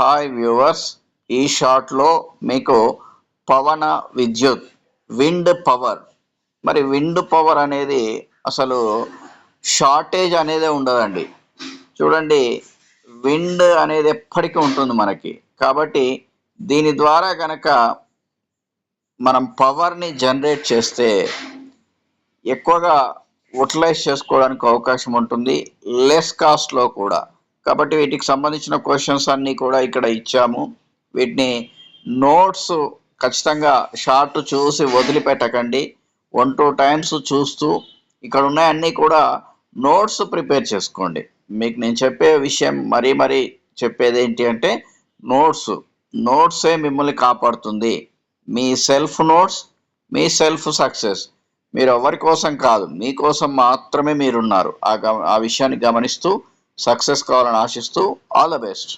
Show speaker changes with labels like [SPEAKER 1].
[SPEAKER 1] Hi viewers, ఈ షాట్లో మీకు పవన విద్యుత్ విండ్ పవర్. మరి విండ్ పవర్ అనేది అసలు షార్టేజ్ అనేది ఉండదండి. చూడండి, విండ్ అనేది ఎప్పటికీ ఉంటుంది మనకి. కాబట్టి దీని ద్వారా కనుక మనం పవర్ని జనరేట్ చేస్తే ఎక్కువగా యూటిలైజ్ చేసుకోవడానికి అవకాశం ఉంటుంది, లెస్ కాస్ట్లో కూడా. కాబట్టి వీటికి సంబంధించిన క్వశ్చన్స్ అన్నీ కూడా ఇక్కడ ఇచ్చాము. వీటిని నోట్స్ ఖచ్చితంగా షార్ట్ చూసి వదిలిపెట్టకండి. 1-2 టైమ్స్ చూస్తూ ఇక్కడ ఉన్నాయన్నీ కూడా నోట్స్ ప్రిపేర్ చేసుకోండి. మీకు నేను చెప్పే విషయం మరీ చెప్పేది ఏంటి అంటే, నోట్సే మిమ్మల్ని కాపాడుతుంది. మీ సెల్ఫ్ నోట్స్, మీ సెల్ఫ్ సక్సెస్. మీరు ఎవరి కోసం కాదు, మీకోసం మాత్రమే మీరున్నారు. ఆ విషయాన్ని గమనిస్తూ సక్సెస్ కావాలని ఆశిస్తూ ఆల్ ద బెస్ట్.